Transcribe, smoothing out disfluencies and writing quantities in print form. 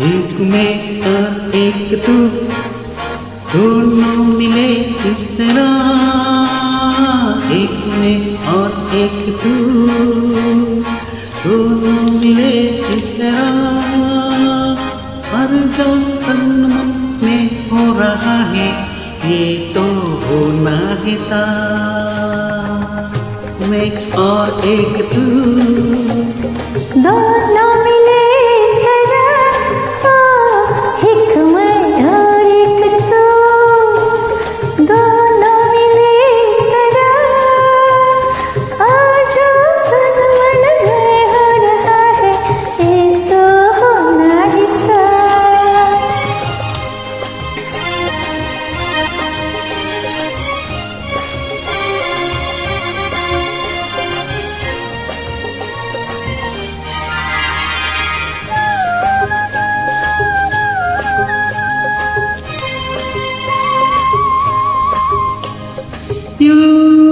एक मैं और एक तू दोनों मिले इस तरह, एक मैं और एक तू दोनों मिले इस तरह। और जो तन मन में हो रहा है ये तो होना ही था, मैं और एक तू दोनों मिले एक मैं और एक तू, दोनों मिले आज तन मन में हो रहा है ये तो होना ही था। You